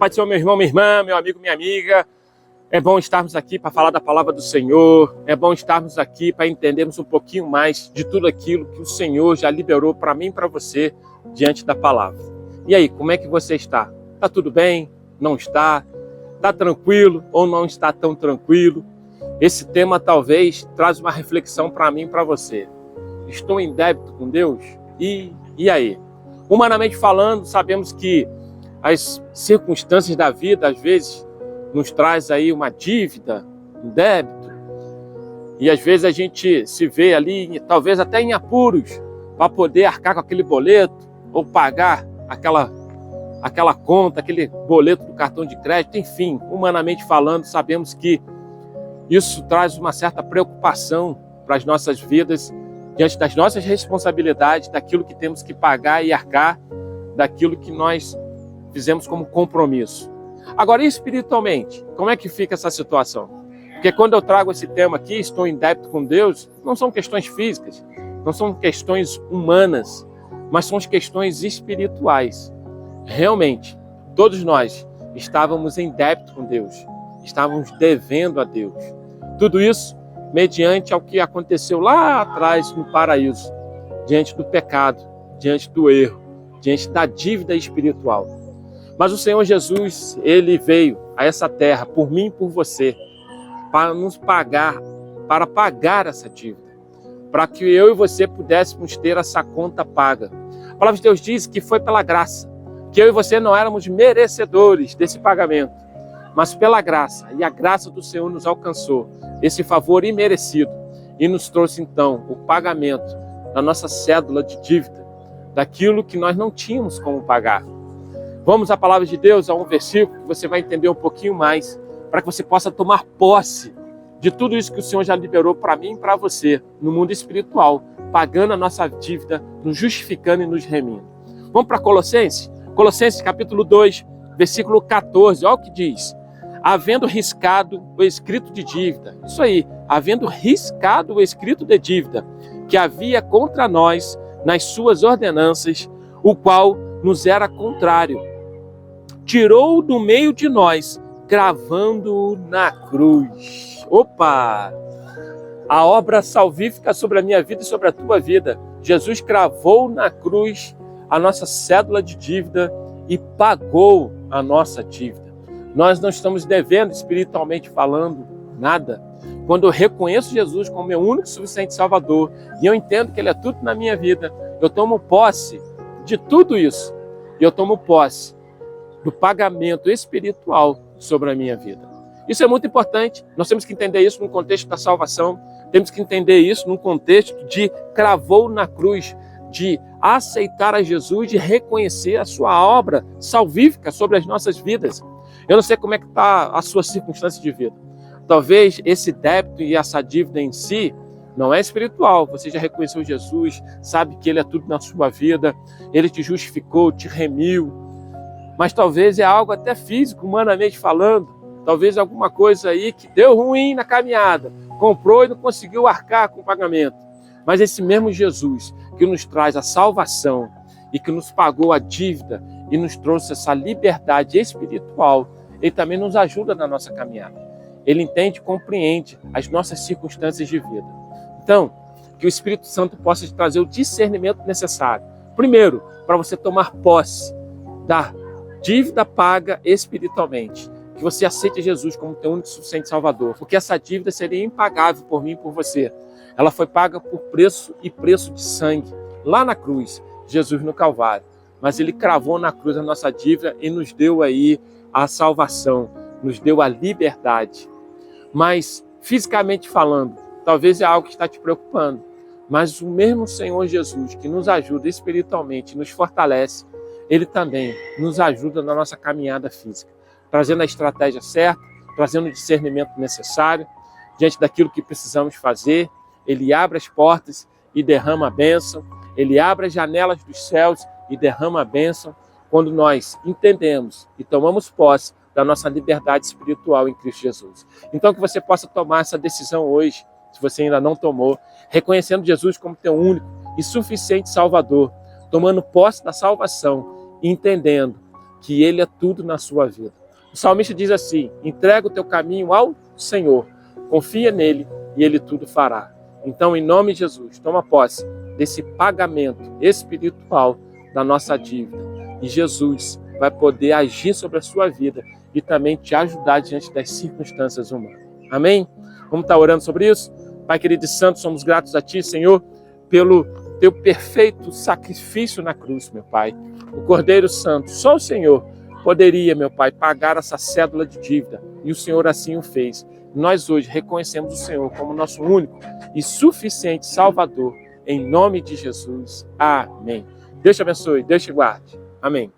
Pai do Senhor, meu irmão, minha irmã, meu amigo, minha amiga. É bom estarmos aqui para falar da palavra do Senhor. É bom estarmos aqui para entendermos um pouquinho mais de tudo aquilo que o Senhor já liberou para mim e para você diante da palavra. E aí, como é que você está? Está tudo bem? Não está? Está tranquilo ou não está tão tranquilo? Esse tema talvez traz uma reflexão para mim e para você. Estou em débito com Deus? E aí? Humanamente falando, sabemos que as circunstâncias da vida, às vezes, nos traz aí uma dívida, um débito. E às vezes a gente se vê ali, talvez até em apuros, para poder arcar com aquele boleto ou pagar aquela conta, aquele boleto do cartão de crédito. Enfim, humanamente falando, sabemos que isso traz uma certa preocupação para as nossas vidas, diante das nossas responsabilidades, daquilo que temos que pagar e arcar, daquilo que nós fizemos como compromisso. Agora, espiritualmente, como é que fica essa situação? Porque quando eu trago esse tema aqui, estou em débito com Deus, não são questões físicas, não são questões humanas, mas são as questões espirituais. Realmente, todos nós estávamos em débito com Deus, estávamos devendo a Deus. Tudo isso mediante ao que aconteceu lá atrás no paraíso, diante do pecado, diante do erro, diante da dívida espiritual. Mas o Senhor Jesus, Ele veio a essa terra por mim e por você, para nos pagar, para pagar essa dívida, para que eu e você pudéssemos ter essa conta paga. A palavra de Deus diz que foi pela graça, que eu e você não éramos merecedores desse pagamento, mas pela graça, e a graça do Senhor nos alcançou, esse favor imerecido, e nos trouxe então o pagamento da nossa cédula de dívida, daquilo que nós não tínhamos como pagar. Vamos à palavra de Deus, a um versículo que você vai entender um pouquinho mais, para que você possa tomar posse de tudo isso que o Senhor já liberou para mim e para você, no mundo espiritual, pagando a nossa dívida, nos justificando e nos remindo. Vamos para Colossenses? Colossenses capítulo 2, versículo 14, olha o que diz. Havendo riscado o escrito de dívida, isso aí, havendo riscado o escrito de dívida, que havia contra nós nas suas ordenanças, o qual nos era contrário, tirou do meio de nós, cravando-o na cruz. Opa! A obra salvífica sobre a minha vida e sobre a tua vida. Jesus cravou na cruz a nossa cédula de dívida e pagou a nossa dívida. Nós não estamos devendo, espiritualmente falando, nada. Quando eu reconheço Jesus como meu único e suficiente Salvador e eu entendo que Ele é tudo na minha vida, eu tomo posse de tudo isso. E eu tomo posse do pagamento espiritual sobre a minha vida. Isso é muito importante. Nós temos que entender isso no contexto da salvação. Temos que entender isso no contexto de cravou na cruz, de aceitar a Jesus, de reconhecer a sua obra salvífica sobre as nossas vidas. Eu não sei como é que está a sua circunstância de vida. Talvez esse débito e essa dívida em si não é espiritual. Você já reconheceu Jesus, sabe que Ele é tudo na sua vida, Ele te justificou, te remiu. Mas talvez é algo até físico, humanamente falando. Talvez alguma coisa aí que deu ruim na caminhada, comprou e não conseguiu arcar com o pagamento. Mas esse mesmo Jesus que nos traz a salvação e que nos pagou a dívida e nos trouxe essa liberdade espiritual, Ele também nos ajuda na nossa caminhada. Ele entende e compreende as nossas circunstâncias de vida. Então, que o Espírito Santo possa te trazer o discernimento necessário. Primeiro, para você tomar posse da dívida paga espiritualmente. Que você aceite Jesus como teu único e suficiente Salvador. Porque essa dívida seria impagável por mim e por você. Ela foi paga por preço e preço de sangue. Lá na cruz, Jesus no Calvário. Mas Ele cravou na cruz a nossa dívida e nos deu aí a salvação. Nos deu a liberdade. Mas, fisicamente falando, talvez é algo que está te preocupando. Mas o mesmo Senhor Jesus que nos ajuda espiritualmente, nos fortalece, Ele também nos ajuda na nossa caminhada física, trazendo a estratégia certa, trazendo o discernimento necessário, diante daquilo que precisamos fazer. Ele abre as portas e derrama a bênção, Ele abre as janelas dos céus e derrama a bênção, quando nós entendemos e tomamos posse da nossa liberdade espiritual em Cristo Jesus. Então que você possa tomar essa decisão hoje, se você ainda não tomou, reconhecendo Jesus como teu único e suficiente Salvador, tomando posse da salvação e entendendo que Ele é tudo na sua vida. O salmista diz assim: entrega o teu caminho ao Senhor, confia nele e Ele tudo fará. Então, em nome de Jesus, toma posse desse pagamento espiritual da nossa dívida. E Jesus vai poder agir sobre a sua vida e também te ajudar diante das circunstâncias humanas. Amém? Vamos estar orando sobre isso? Pai querido e santo, somos gratos a Ti, Senhor, pelo Teu perfeito sacrifício na cruz, meu Pai. O Cordeiro Santo, só o Senhor poderia, meu Pai, pagar essa cédula de dívida. E o Senhor assim o fez. Nós hoje reconhecemos o Senhor como nosso único e suficiente Salvador. Em nome de Jesus. Amém. Deus te abençoe, Deus te guarde. Amém.